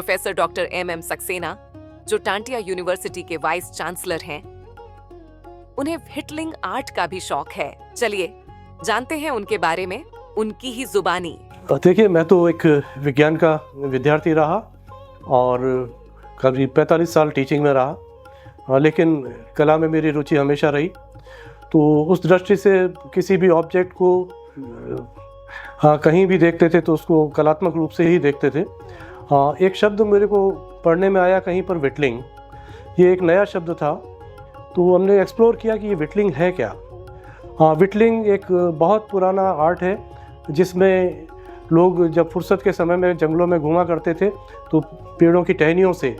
Professor doctor MM Saxena, जो Tantia university के vice chancellor हैं, उन्हें व्हिटलिंग आर्ट का भी शौक है। चलिए जानते हैं उनके बारे में, उनकी ही जुबानी। देखिए, मैं तो एक विज्ञान का विद्यार्थी रहा और करीब 45 साल टीचिंग में रहा, लेकिन कला में मेरी रुचि हमेशा रही। तो उस दृष्टि से किसी भी ऑब्जेक्ट को कहीं भी देखते थे तो उसको कलात्मक रूप से ही देखते थे। एक शब्द मेरे को पढ़ने में आया कहीं पर, व्हिटलिंग। ये एक नया शब्द था, तो हमने एक्सप्लोर किया कि ये व्हिटलिंग है क्या। व्हिटलिंग एक बहुत पुराना आर्ट है जिसमें लोग जब फुर्सत के समय में जंगलों में घूमा करते थे तो पेड़ों की टहनियों से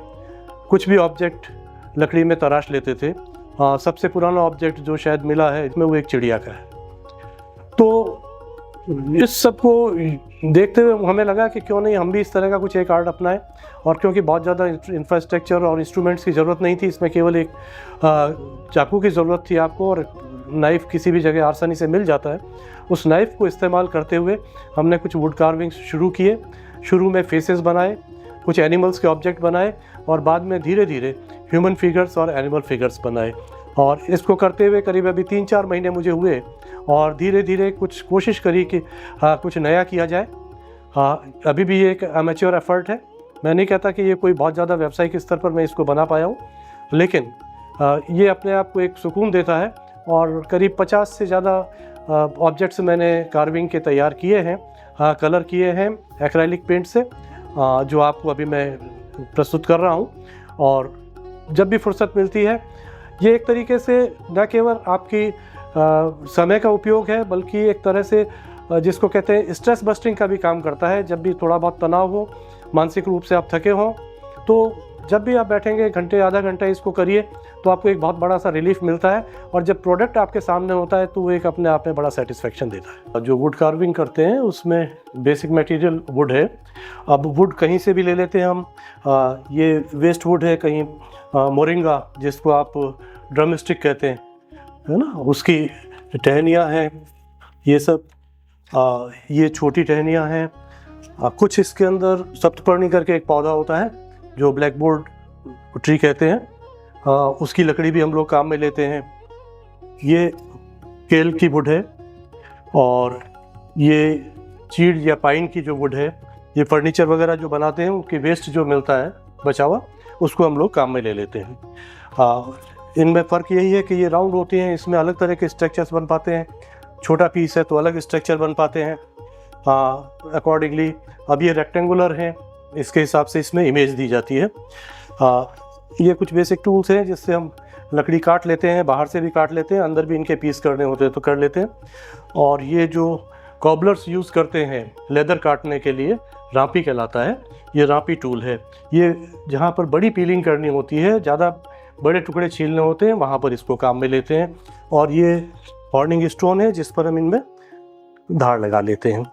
कुछ भी ऑब्जेक्ट लकड़ी में तराश लेते थे। सबसे पुराना ऑब्जेक्ट जो शायद मिला है इसमें वो एक चिड़िया का है। तो इस सब को देखते हुए हमें लगा कि क्यों नहीं हम भी इस तरह का कुछ एक आर्ट अपनाएं। और क्योंकि बहुत ज़्यादा इंफ्रास्ट्रक्चर और इंस्ट्रूमेंट्स की ज़रूरत नहीं थी, इसमें केवल एक चाकू की ज़रूरत थी आपको, और नाइफ़ किसी भी जगह आसानी से मिल जाता है। उस नाइफ़ को इस्तेमाल करते हुए हमने कुछ वुड कार्विंग्स शुरू किए। शुरू में फेसेस बनाए, कुछ एनिमल्स के ऑब्जेक्ट बनाए, और बाद में धीरे धीरे ह्यूमन फिगर्स और एनिमल फिगर्स बनाए। और इसको करते हुए करीब अभी 3-4 महीने मुझे हुए, और धीरे धीरे कुछ कोशिश करी कि कुछ नया किया जाए। अभी भी ये एक एमेच्योर एफर्ट है। मैं नहीं कहता कि ये कोई बहुत ज़्यादा व्यावसायिक स्तर पर मैं इसको बना पाया हूँ, लेकिन ये अपने आप को एक सुकून देता है। और करीब 50 से ज़्यादा ऑब्जेक्ट्स मैंने कार्विंग के तैयार किए हैं, कलर किए हैं एक्रेलिक पेंट से, जो आपको अभी मैं प्रस्तुत कर रहा हूँ। और जब भी फुर्सत मिलती है, ये एक तरीके से न केवल आपकी समय का उपयोग है, बल्कि एक तरह से जिसको कहते हैं स्ट्रेस बस्टिंग का भी काम करता है। जब भी थोड़ा बहुत तनाव हो, मानसिक रूप से आप थके हों, तो जब भी आप बैठेंगे घंटे आधा घंटा इसको करिए तो आपको एक बहुत बड़ा सा रिलीफ मिलता है। और जब प्रोडक्ट आपके सामने होता है तो वो एक अपने आप में बड़ा सेटिस्फेक्शन देता है। जो वुड कार्विंग करते हैं उसमें बेसिक मटेरियल वुड है। अब वुड कहीं से भी ले लेते हैं हम। ये वेस्ट वुड है, कहीं मोरिंगा जिसको आप ड्रम स्टिक कहते हैं, है ना, उसकी टहनियाँ हैं, ये सब। ये छोटी टहनियाँ हैं। कुछ इसके अंदर सप्तपर्णी करके एक पौधा होता है जो ब्लैकबोर्ड ट्री कहते हैं, उसकी लकड़ी भी हम लोग काम में लेते हैं। ये केल की वुड है, और ये चीड़ या पाइन की जो वुड है, ये फर्नीचर वगैरह जो बनाते हैं उनकी वेस्ट जो मिलता है बचा हुआ, उसको हम लोग काम में ले लेते हैं। इनमें फ़र्क यही है कि ये राउंड होती हैं, इसमें अलग तरह के स्ट्रक्चर्स बन पाते हैं। छोटा पीस है तो अलग स्ट्रक्चर बन पाते हैं अकॉर्डिंगली। अब ये रेक्टेंगुलर हैं, इसके हिसाब से इसमें इमेज दी जाती है। ये कुछ बेसिक टूल्स हैं जिससे हम लकड़ी काट लेते हैं, बाहर से भी काट लेते हैं, अंदर भी इनके पीस करने होते हैं तो कर लेते हैं। और ये जो कॉबलर्स यूज़ करते हैं लेदर काटने के लिए, रांपी कहलाता है। ये रांपी टूल है। ये जहाँ पर बड़ी पीलिंग करनी होती है, ज़्यादा बड़े टुकड़े छीलने होते हैं, वहाँ पर इसको काम में लेते हैं। और ये हॉर्निंग स्टोन है जिस पर हम इनमें धार लगा लेते हैं।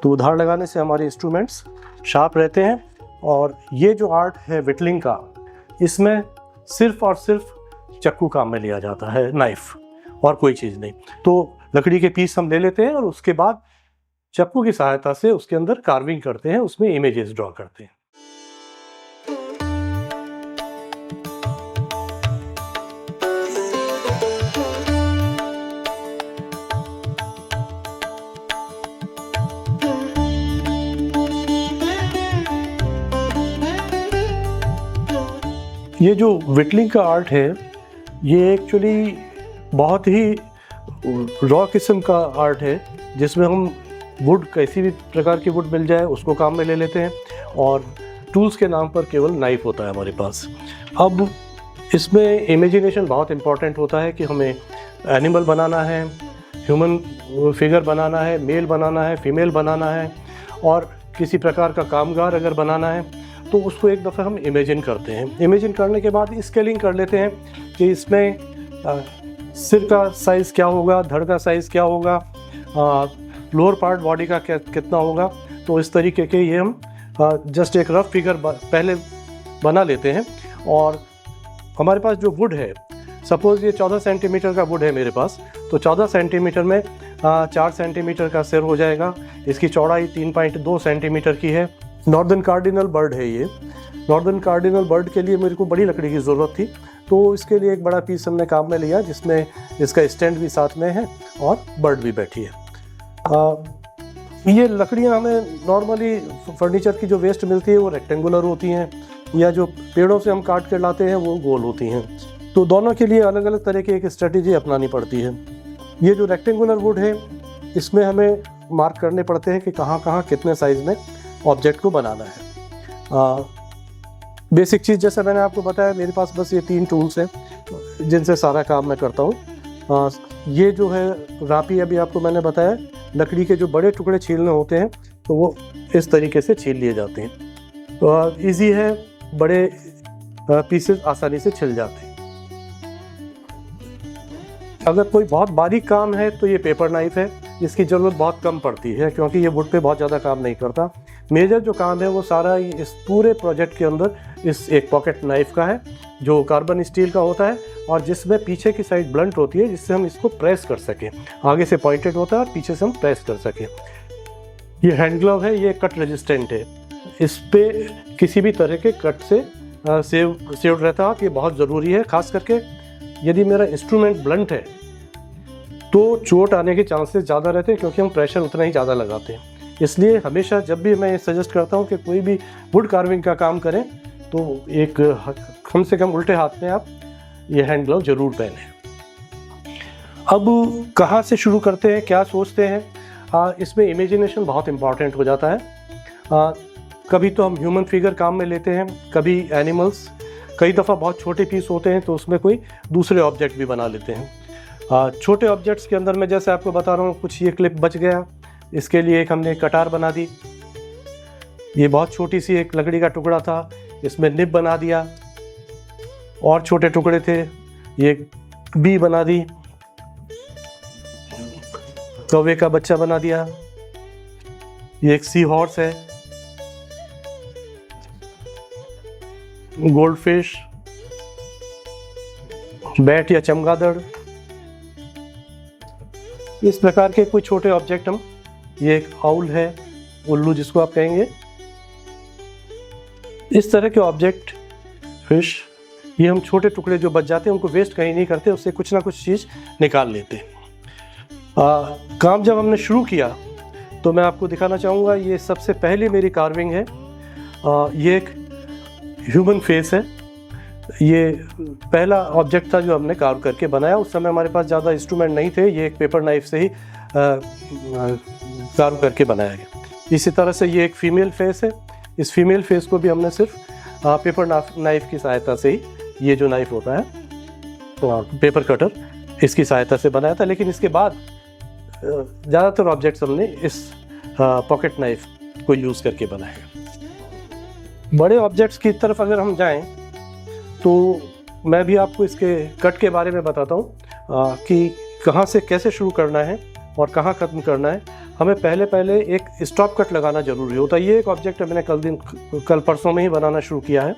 तो धार लगाने से हमारे इंस्ट्रूमेंट्स शार्प रहते हैं। और ये जो आर्ट है व्हिटलिंग का, इसमें सिर्फ और सिर्फ चाकू काम में लिया जाता है, नाइफ, और कोई चीज़ नहीं। तो लकड़ी के पीस हम ले लेते हैं और उसके बाद चाकू की सहायता से उसके अंदर कार्विंग करते हैं, उसमें इमेजेस ड्रॉ करते हैं। ये जो व्हिटलिंग का आर्ट है, ये एक्चुअली बहुत ही रॉ किस्म का आर्ट है, जिसमें हम वुड, किसी भी प्रकार की वुड मिल जाए उसको काम में ले लेते हैं, और टूल्स के नाम पर केवल नाइफ होता है हमारे पास। अब इसमें इमेजिनेशन बहुत इम्पॉर्टेंट होता है कि हमें एनिमल बनाना है, ह्यूमन फिगर बनाना है, मेल बनाना है, फीमेल बनाना है, और किसी प्रकार का कामगार अगर बनाना है तो उसको एक दफ़ा हम इमेजिन करते हैं। इमेजिन करने के बाद स्केलिंग कर लेते हैं कि इसमें सिर का साइज़ क्या होगा, धड़ का साइज़ क्या होगा, लोअर पार्ट बॉडी का कितना होगा। तो इस तरीके के ये हम जस्ट एक रफ फिगर पहले बना लेते हैं। और हमारे पास जो वुड है, सपोज़ ये 14 सेंटीमीटर का वुड है मेरे पास, तो 14 सेंटीमीटर में 4 सेंटीमीटर का सिर हो जाएगा। इसकी चौड़ाई 3.2 सेंटीमीटर की है। नॉर्दर्न कार्डिनल बर्ड है ये। नॉर्दर्न कार्डिनल बर्ड के लिए मेरे को बड़ी लकड़ी की ज़रूरत थी, तो इसके लिए एक बड़ा पीस हमने काम में लिया जिसमें इसका स्टैंड भी साथ में है और बर्ड भी बैठी है। ये लकड़ियाँ हमें नॉर्मली फर्नीचर की जो वेस्ट मिलती है वो रेक्टेंगुलर होती हैं, या जो पेड़ों से हम काट कर लाते हैं वो गोल होती हैं। तो दोनों के लिए अलग अलग तरह की एक स्ट्रेटेजी अपनानी पड़ती है। ये जो रेक्टेंगुलर वुड है इसमें हमें मार्क करने पड़ते हैं कि कहाँ कहाँ कितने साइज़ में ऑब्जेक्ट को बनाना है। बेसिक चीज़ जैसे मैंने आपको बताया, मेरे पास बस ये 3 टूल्स हैं जिनसे सारा काम मैं करता हूँ। ये जो है रापी, अभी आपको मैंने बताया, लकड़ी के जो बड़े टुकड़े छीलने होते हैं तो वो इस तरीके से छील लिए जाते हैं। तो ईजी है, बड़े पीसेस आसानी से छिल जाते हैं। अगर कोई बहुत बारीक काम है तो ये पेपर नाइफ है, इसकी ज़रूरत बहुत कम पड़ती है क्योंकि ये वुड पे बहुत ज़्यादा काम नहीं करता। मेजर जो काम है वो सारा इस पूरे प्रोजेक्ट के अंदर इस एक पॉकेट नाइफ का है जो कार्बन स्टील का होता है और जिसमें पीछे की साइड ब्लंट होती है जिससे हम इसको प्रेस कर सकें। आगे से पॉइंटेड होता है और पीछे से हम प्रेस कर सकें। ये हैंड ग्लव है, ये कट रेजिस्टेंट है, इस पे किसी भी तरह के कट से सेव रहता है। ये बहुत ज़रूरी है, खास करके यदि मेरा इंस्ट्रूमेंट ब्लंट है तो चोट आने के चांसेस ज़्यादा रहते हैं क्योंकि हम प्रेशर उतना ही ज़्यादा लगाते हैं। इसलिए हमेशा जब भी मैं सजेस्ट करता हूँ कि कोई भी वुड कार्विंग का काम करें तो एक कम से कम उल्टे हाथ में आप ये हैंड ग्लव ज़रूर पहनें। अब कहाँ से शुरू करते हैं, क्या सोचते हैं, इसमें इमेजिनेशन बहुत इम्पॉर्टेंट हो जाता है। कभी तो हम ह्यूमन फिगर काम में लेते हैं, कभी एनिमल्स, कई दफ़ा बहुत छोटे पीस होते हैं तो उसमें कोई दूसरे ऑब्जेक्ट भी बना लेते हैं। छोटे ऑब्जेक्ट्स के अंदर मैं जैसे आपको बता रहा हूँ, कुछ ये क्लिप बच गया, इसके लिए एक हमने कटार बना दी। ये बहुत छोटी सी एक लकड़ी का टुकड़ा था, इसमें निब बना दिया। और छोटे टुकड़े थे, ये बी बना दी, कौवे का बच्चा बना दिया। ये एक सी हॉर्स है, गोल्ड फिश, बैट या चमगादड़, इस प्रकार के कोई छोटे ऑब्जेक्ट हम, ये एक आउल है, उल्लू जिसको आप कहेंगे, इस तरह के ऑब्जेक्ट, फिश, ये हम छोटे टुकड़े जो बच जाते हैं उनको वेस्ट कहीं नहीं करते, उससे कुछ ना कुछ चीज़ निकाल लेते हैं। काम जब हमने शुरू किया तो मैं आपको दिखाना चाहूँगा, ये सबसे पहली मेरी कार्विंग है। ये एक ह्यूमन फेस है। ये पहला ऑब्जेक्ट था जो हमने कार्व करके बनाया। उस समय हमारे पास ज़्यादा इंस्ट्रूमेंट नहीं थे, ये एक पेपर नाइफ से ही कार्व करके बनाया गया। इसी तरह से ये एक फीमेल फेस है। इस फीमेल फेस को भी हमने सिर्फ पेपर नाइफ की सहायता से ही, ये जो नाइफ होता है पेपर कटर, इसकी सहायता से बनाया था। लेकिन इसके बाद ज़्यादातर ऑब्जेक्ट्स हमने इस पॉकेट नाइफ को यूज़ करके बनाए। बड़े ऑब्जेक्ट्स की तरफ अगर हम जाएं तो मैं भी आपको इसके कट के बारे में बताता हूँ कि कहाँ से कैसे शुरू करना है और कहाँ ख़त्म करना है। हमें पहले एक स्टॉप कट लगाना ज़रूरी होता है। ये एक ऑब्जेक्ट मैंने कल परसों में ही बनाना शुरू किया है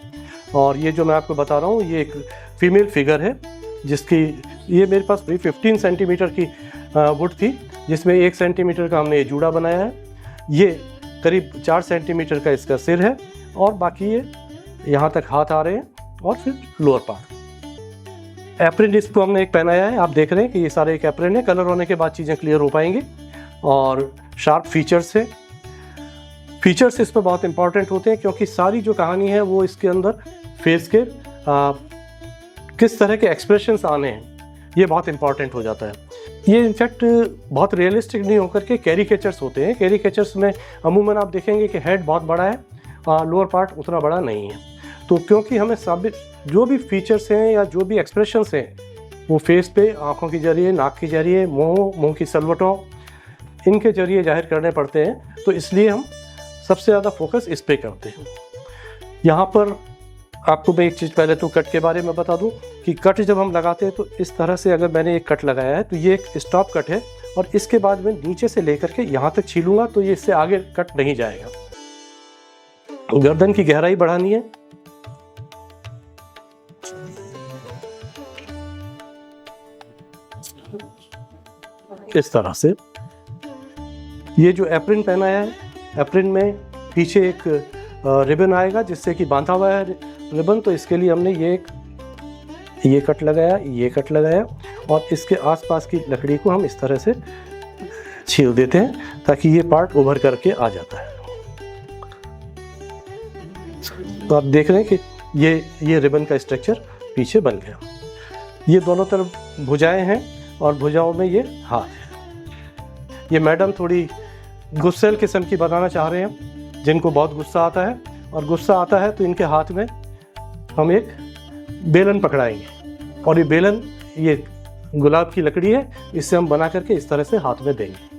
और ये जो मैं आपको बता रहा हूँ ये एक फीमेल फिगर है जिसकी, ये मेरे पास 15 सेंटीमीटर की वुड थी जिसमें 1 सेंटीमीटर का हमने ये जूड़ा बनाया है। ये करीब 4 सेंटीमीटर का इसका सिर है और बाकी ये यहाँ तक हाथ आ रहे हैं और फिर लोअर पार्ट। एप्रिन इसको हमने एक पहनाया है, आप देख रहे हैं कि ये सारे एक एप्रिन है। कलर होने के बाद चीज़ें क्लियर हो पाएंगी। और शार्प फीचर्स है। फीचर्स इसमें बहुत इंपॉर्टेंट होते हैं क्योंकि सारी जो कहानी है वो इसके अंदर फेस के किस तरह के एक्सप्रेशंस आने हैं ये बहुत इंपॉर्टेंट हो जाता है। ये इनफैक्ट बहुत रियलिस्टिक नहीं होकर के कैरिकेचर्स होते हैं। कैरिकेचर्स में अमूमन आप देखेंगे कि हेड बहुत बड़ा है, लोअर पार्ट उतना बड़ा नहीं है। तो क्योंकि हमें साबित जो भी फीचर्स हैं या जो भी एक्सप्रेशंस हैं वो फेस पे, आँखों के जरिए, नाक के जरिए, मुँह की सलवटों, इनके जरिए जाहिर करने पड़ते हैं। तो इसलिए हम सबसे ज़्यादा फोकस इस पे करते हैं। यहाँ पर आपको मैं एक चीज़ पहले तो कट के बारे में बता दूं कि कट जब हम लगाते हैं तो इस तरह से अगर मैंने एक कट लगाया है तो ये एक स्टॉप कट है और इसके बाद मैं नीचे से लेकर के यहाँ तक छीलूंगा तो ये इससे आगे कट नहीं जाएगा। गर्दन की गहराई बढ़ानी है। इस तरह से ये जो एप्रिन पहनाया है, एप्रिन में पीछे एक रिबन आएगा जिससे कि बांधा हुआ है रिबन, तो इसके लिए हमने ये कट लगाया, ये कट लगाया और इसके आसपास की लकड़ी को हम इस तरह से छील देते हैं ताकि ये पार्ट उभर करके आ जाता है। तो आप देख रहे हैं कि ये रिबन का स्ट्रक्चर पीछे बन गया। ये दोनों तरफ भुजाएं हैं और भुजाओं में ये हाथ है। ये मैडम थोड़ी गुस्सेल किस्म की बनाना चाह रहे हैं, जिनको बहुत गुस्सा आता है, और गुस्सा आता है तो इनके हाथ में हम एक बेलन पकड़ाएंगे और ये बेलन ये गुलाब की लकड़ी है, इससे हम बना करके इस तरह से हाथ में देंगे।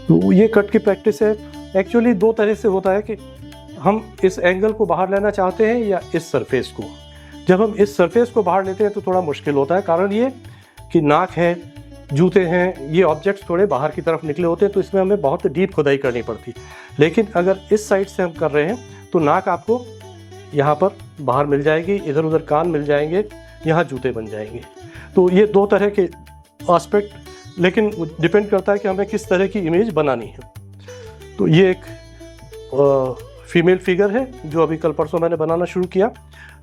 तो ये कट की प्रैक्टिस है। एक्चुअली दो तरह से होता है कि हम इस एंगल को बाहर लेना चाहते हैं या इस सरफेस को। जब हम इस सरफेस को बाहर लेते हैं तो थोड़ा मुश्किल होता है, कारण ये कि नाक है, जूते हैं, ये ऑब्जेक्ट्स थोड़े बाहर की तरफ निकले होते हैं, तो इसमें हमें बहुत डीप खुदाई करनी पड़ती। लेकिन अगर इस साइड से हम कर रहे हैं तो नाक आपको यहाँ पर बाहर मिल जाएगी, इधर उधर कान मिल जाएंगे, यहाँ जूते बन जाएंगे। तो ये दो तरह के एस्पेक्ट, लेकिन डिपेंड करता है कि हमें किस तरह की इमेज बनानी है। तो ये एक फीमेल फिगर है जो अभी कल परसों मैंने बनाना शुरू किया।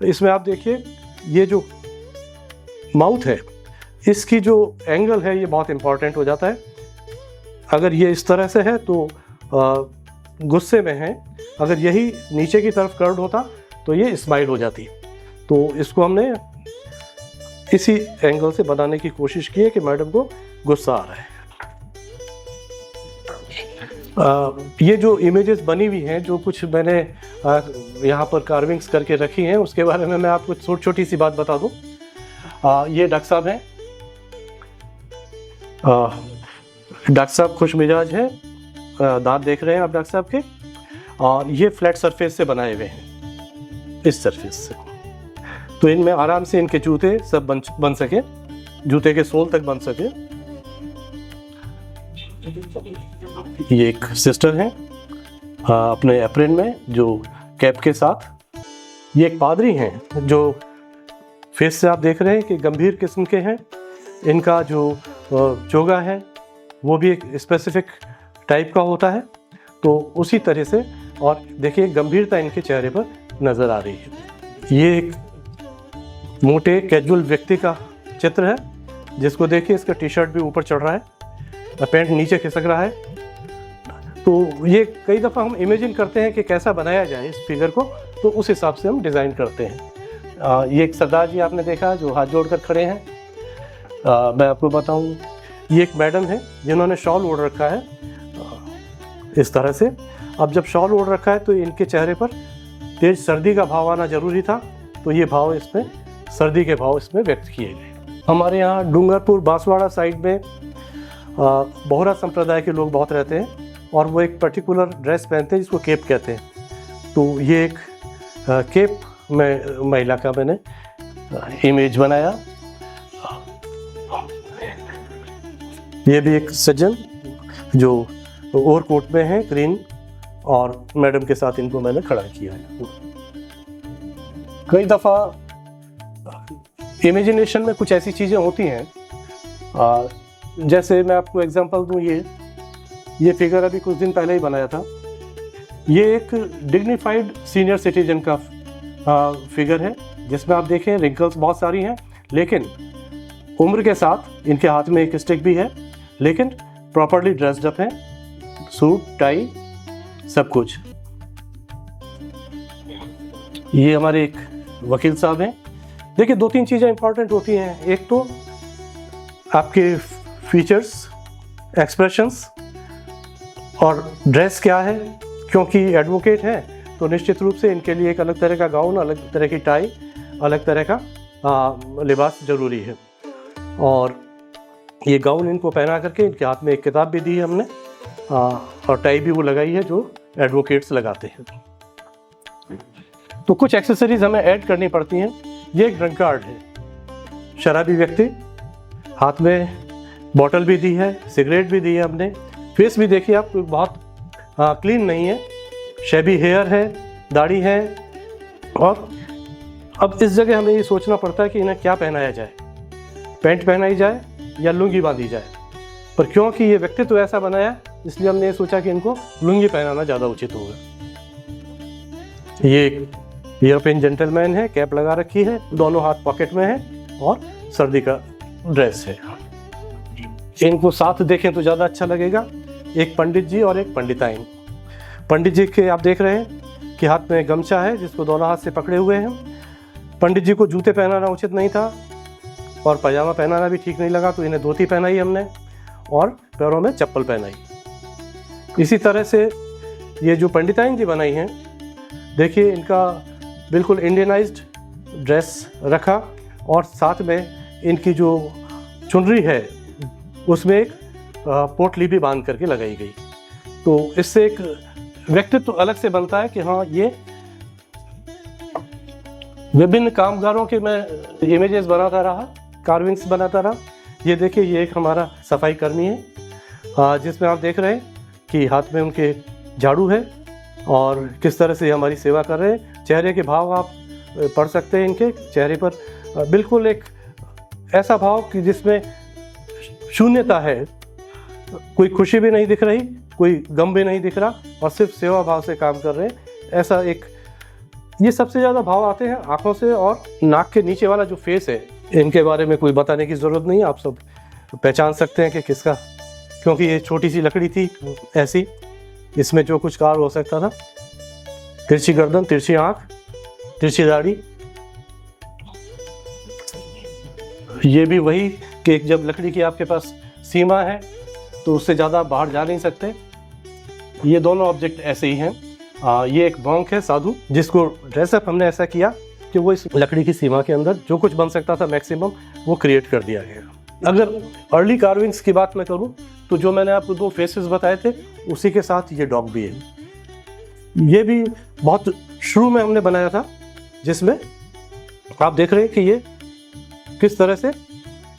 इसमें आप देखिए ये जो माउथ है, इसकी जो एंगल है ये बहुत इम्पॉर्टेंट हो जाता है। अगर ये इस तरह से है तो गुस्से में है, अगर यही नीचे की तरफ कर्व्ड होता तो ये स्माइल हो जाती। तो इसको हमने इसी एंगल से बनाने की कोशिश की है कि मैडम को गुस्सा आ रहा है। ये जो इमेजेस बनी हुई हैं, जो कुछ मैंने यहाँ पर कार्विंग्स करके रखी हैं, उसके बारे में मैं आपको छोटी सी बात बता दूँ। ये डॉक्टर साहब हैं, डॉक्टर साहब खुश मिजाज हैं, दांत देख रहे हैं आप डॉक्टर साहब के, और ये फ्लैट सरफेस से बनाए हुए हैं, इस सरफेस से। तो इनमें आराम से इनके जूते सब बन सके, जूते के सोल तक बन सके। ये एक सिस्टर हैं अपने एप्रेन में जो कैप के साथ। ये एक पादरी हैं जो फेस से आप देख रहे हैं कि गंभीर किस्म के हैं। इनका जो चोगा है वो भी एक स्पेसिफिक टाइप का होता है, तो उसी तरह से, और देखिए गंभीरता इनके चेहरे पर नज़र आ रही है। ये एक मोटे कैजुअल व्यक्ति का चित्र है, जिसको देखिए इसका टी शर्ट भी ऊपर चढ़ रहा है, पैंट नीचे खिसक रहा है। तो ये कई दफ़ा हम इमेजिन करते हैं कि कैसा बनाया जाए इस फिगर को, तो उस हिसाब से हम डिज़ाइन करते हैं। ये एक सरदार जी आपने देखा जो हाथ जोड़कर खड़े हैं। मैं आपको बताऊं, ये एक मैडम है जिन्होंने शॉल ओढ़ रखा है इस तरह से। अब जब शॉल ओढ़ रखा है तो इनके चेहरे पर तेज सर्दी का भाव आना जरूरी था, तो ये भाव इसमें, सर्दी के भाव इसमें व्यक्त किए गए। हमारे यहाँ डूंगरपुर बांसवाड़ा साइड में बोहरा संप्रदाय के लोग बहुत रहते हैं, और वो एक पर्टिकुलर ड्रेस पहनते हैं जिसको केप कहते हैं। तो ये एक केप में महिला का मैंने इमेज बनाया। ये भी एक सज्जन जो ओवरकोट में है ग्रीन, और मैडम के साथ इनको मैंने खड़ा किया है। कई दफ़ा इमेजिनेशन में कुछ ऐसी चीज़ें होती हैं, जैसे मैं आपको एग्जांपल दूं, ये फिगर अभी कुछ दिन पहले ही बनाया था। ये एक डिग्निफाइड सीनियर सिटीजन का फिगर है, जिसमें आप देखें रिंकल्स बहुत सारी हैं, लेकिन उम्र के साथ इनके हाथ में एक स्टिक भी है, लेकिन प्रॉपर्ली ड्रेस्ड अप हैं, सूट टाई सब कुछ। ये हमारे एक वकील साहब हैं। देखिए दो तीन चीज़ें इंपॉर्टेंट होती हैं, एक तो आपके फीचर्स, एक्सप्रेशंस, और ड्रेस क्या है, क्योंकि एडवोकेट हैं तो निश्चित रूप से इनके लिए एक अलग तरह का गाउन, अलग तरह की टाई, अलग तरह का लिबास ज़रूरी है। और ये गाउन इनको पहना करके इनके हाथ में एक किताब भी दी है हमने, और टाई भी वो लगाई है जो एडवोकेट्स लगाते हैं। तो कुछ एक्सेसरीज हमें ऐड करनी पड़ती हैं। ये एक ड्रंक कार्ड है, शराबी व्यक्ति, हाथ में बॉटल भी दी है, सिगरेट भी दी है हमने। फेस भी देखिए आप, बहुत क्लीन नहीं है, शेबी हेयर है, दाढ़ी है। और अब इस जगह हमें ये सोचना पड़ता है कि इन्हें क्या पहनाया जाए, पैंट पहनाई जाए या लुंगी बांधी जाए। पर क्योंकि ये व्यक्तित्व ऐसा बनाया इसलिए हमने सोचा कि इनको लुंगी पहनाना ज़्यादा उचित होगा। ये एक यूरोपियन जेंटलमैन है, कैप लगा रखी है, दोनों हाथ पॉकेट में है और सर्दी का ड्रेस है। इनको साथ देखें तो ज़्यादा अच्छा लगेगा, एक पंडित जी और एक पंडिताइन। पंडित जी के आप देख रहे हैं कि हाथ में गमछा है जिसको दोनों हाथ से पकड़े हुए हैं। पंडित जी को जूते पहनाना उचित नहीं था और पजामा पहनाना भी ठीक नहीं लगा, तो इन्हें धोती पहनाई हमने और पैरों में चप्पल पहनाई। इसी तरह से ये जो पंडिताइन जी बनाई हैं, देखिए इनका बिल्कुल इंडियनाइज्ड ड्रेस रखा और साथ में इनकी जो चुनरी है उसमें एक पोटली भी बांध करके लगाई गई। तो इससे एक व्यक्तित्व अलग से बनता है कि हाँ, ये विभिन्न कामगारों के मैं इमेजेस बनाता रहा, कार्विंग्स बनाता रहा। ये देखिए, ये एक हमारा सफाई कर्मी है जिसमें आप देख रहे हैं कि हाथ में उनके झाड़ू है और किस तरह से हमारी सेवा कर रहे हैं। चेहरे के भाव आप पढ़ सकते हैं, इनके चेहरे पर बिल्कुल एक ऐसा भाव कि जिसमें शून्यता है, कोई खुशी भी नहीं दिख रही, कोई गम भी नहीं दिख रहा और सिर्फ सेवा भाव से काम कर रहे हैं। ऐसा एक, ये सबसे ज़्यादा भाव आते हैं आँखों से और नाक के नीचे वाला जो फेस है, इनके बारे में कोई बताने की ज़रूरत नहीं, आप सब पहचान सकते हैं कि किसका, क्योंकि ये छोटी सी लकड़ी थी ऐसी, इसमें जो कुछ कार्य हो सकता था। तिरछी गर्दन, तिरछी आँख, तिरछी दाढ़ी। ये भी वही कि जब लकड़ी की आपके पास सीमा है तो उससे ज़्यादा बाहर जा नहीं सकते। ये दोनों ऑब्जेक्ट ऐसे ही हैं। ये एक मॉन्क है, साधु, जिसको ड्रेसअप हमने ऐसा किया कि वो इस लकड़ी की सीमा के अंदर जो कुछ बन सकता था मैक्सिमम वो क्रिएट कर दिया गया। अगर अर्ली कार्विंग्स की बात मैं करूं तो जो मैंने आपको दो फेसेस बताए थे उसी के साथ ये डॉग भी है। ये भी बहुत शुरू में हमने बनाया था, जिसमें आप देख रहे हैं कि ये किस तरह से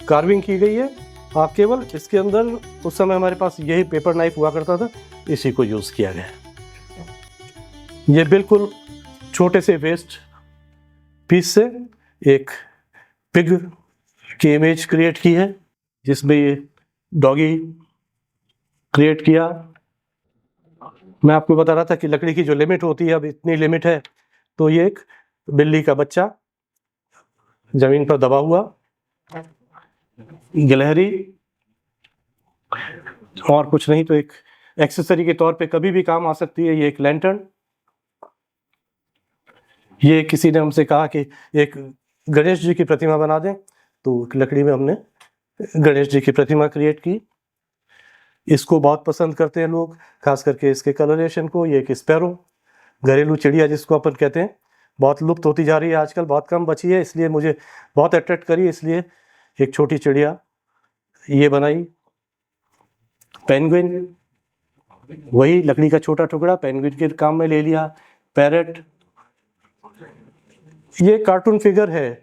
कार्विंग की गई है। आप केवल इसके अंदर, उस समय हमारे पास यही पेपर नाइफ हुआ करता था, इसी को यूज़ किया गया। ये बिल्कुल छोटे से वेस्ट पीस से एक पिग की इमेज क्रिएट की है, जिसमें ये डॉगी क्रिएट किया। मैं आपको बता रहा था कि लकड़ी की जो लिमिट होती है, अब इतनी लिमिट है, तो ये एक बिल्ली का बच्चा जमीन पर दबा हुआ, गिलहरी, और कुछ नहीं तो एक एक्सेसरी के तौर पे कभी भी काम आ सकती है। ये एक लैंटर्न। ये किसी ने हमसे कहा कि एक गणेश जी की प्रतिमा बना दें, तो लकड़ी में हमने गणेश जी की प्रतिमा क्रिएट की। इसको बहुत पसंद करते हैं लोग, खास करके इसके कलरेशन को। ये एक स्पैरो, घरेलू चिड़िया जिसको अपन कहते हैं, बहुत लुप्त होती जा रही है आजकल, बहुत कम बची है, इसलिए मुझे बहुत अट्रैक्ट करी, इसलिए एक छोटी चिड़िया ये बनाई। पेंगुइन, वही लकड़ी का छोटा टुकड़ा पेंगुइन के काम में ले लिया। पैरेट, ये कार्टून फिगर है,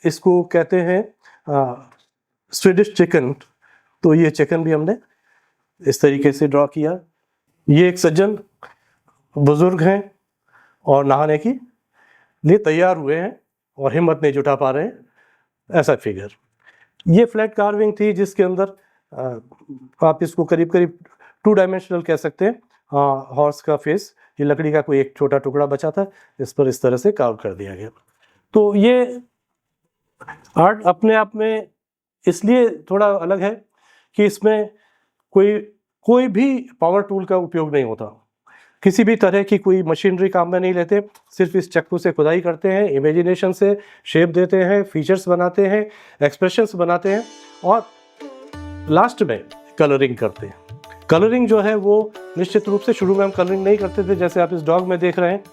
इसको कहते हैं स्वीडिश चिकन, तो ये चिकन भी हमने इस तरीके से ड्रॉ किया। ये एक सज्जन बुजुर्ग हैं और नहाने की लिए तैयार हुए हैं और हिम्मत नहीं जुटा पा रहे हैं, ऐसा फिगर। ये फ्लैट कार्विंग थी जिसके अंदर आप इसको करीब करीब 2 डायमेंशनल कह सकते हैं। हॉर्स का फेस, ये लकड़ी का कोई एक छोटा टुकड़ा बचा था, इस पर इस तरह से कार्व कर दिया गया। तो ये आर्ट अपने आप में इसलिए थोड़ा अलग है कि इसमें कोई भी पावर टूल का उपयोग नहीं होता, किसी भी तरह की कोई मशीनरी काम में नहीं लेते, सिर्फ इस चक्कू से खुदाई करते हैं, इमेजिनेशन से शेप देते हैं, फीचर्स बनाते हैं, एक्सप्रेशंस बनाते हैं और लास्ट में कलरिंग करते हैं। कलरिंग जो है वो निश्चित रूप से शुरू में हम कलरिंग नहीं करते थे, जैसे आप इस डॉग में देख रहे हैं,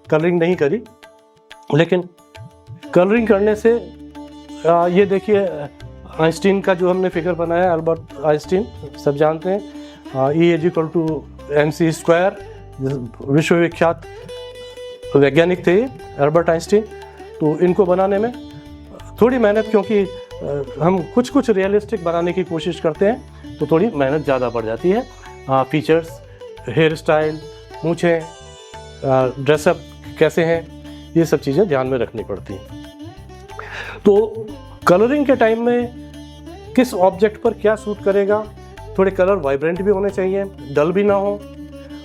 कलरिंग नहीं करी। लेकिन कलरिंग करने से ये देखिए आइंस्टीन का जो हमने फिगर बनाया, अल्बर्ट आइंस्टीन सब जानते हैं, E=mc², विश्वविख्यात वैज्ञानिक थे अल्बर्ट आइंस्टीन। तो इनको बनाने में थोड़ी मेहनत, क्योंकि हम कुछ रियलिस्टिक बनाने की कोशिश करते हैं तो थोड़ी मेहनत ज़्यादा बढ़ जाती है। फीचर्स, हेयर स्टाइल, मूँछें, ड्रेसअप कैसे हैं, ये सब चीज़ें ध्यान में रखनी पड़ती हैं। तो कलरिंग के टाइम में किस ऑब्जेक्ट पर क्या सूट करेगा, थोड़े कलर वाइब्रेंट भी होने चाहिए, डल भी ना हो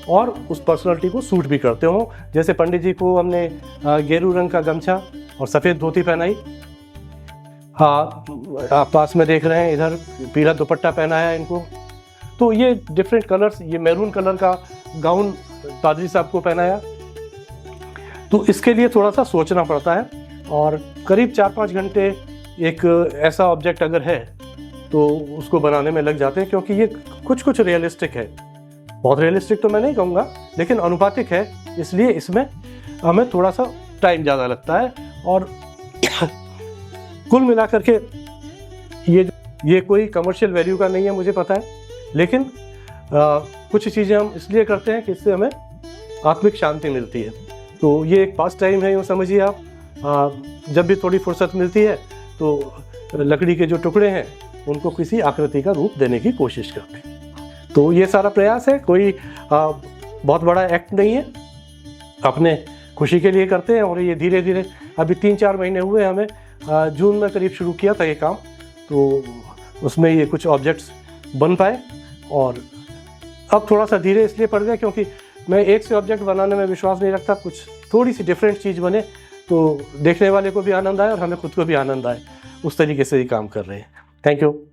और उस पर्सनालिटी को सूट भी करते हो। जैसे पंडित जी को हमने गेरू रंग का गमछा और सफ़ेद धोती पहनाई, हाँ आप पास में देख रहे हैं इधर पीला दुपट्टा पहनाया इनको, तो ये डिफरेंट कलर्स, ये मैरून कलर का गाउन पादरी साहब को पहनाया। तो इसके लिए थोड़ा सा सोचना पड़ता है और करीब 4-5 घंटे एक ऐसा ऑब्जेक्ट अगर है तो उसको बनाने में लग जाते हैं, क्योंकि ये कुछ रियलिस्टिक है। बहुत रियलिस्टिक तो मैं नहीं कहूँगा, लेकिन अनुपातिक है, इसलिए इसमें हमें थोड़ा सा टाइम ज़्यादा लगता है। और कुल मिलाकर के ये कोई कमर्शियल वैल्यू का नहीं है, मुझे पता है, लेकिन कुछ चीज़ें हम इसलिए करते हैं कि इससे हमें आत्मिक शांति मिलती है। तो ये एक पास टाइम है, यूँ समझिए आप। जब भी थोड़ी फुर्सत मिलती है तो लकड़ी के जो टुकड़े हैं उनको किसी आकृति का रूप देने की कोशिश करते हैं। तो ये सारा प्रयास है, कोई बहुत बड़ा एक्ट नहीं है, अपने खुशी के लिए करते हैं। और ये धीरे धीरे अभी 3-4 महीने हुए हमें, जून में करीब शुरू किया था ये काम, तो उसमें ये कुछ ऑब्जेक्ट्स बन पाए। और अब थोड़ा सा धीरे इसलिए पड़ गया क्योंकि मैं एक से ऑब्जेक्ट बनाने में विश्वास नहीं रखता, कुछ थोड़ी सी डिफरेंट चीज़ बने तो देखने वाले को भी आनंद आए और हमें खुद को भी आनंद आए, उस तरीके से ही काम कर रहे हैं। Thank you.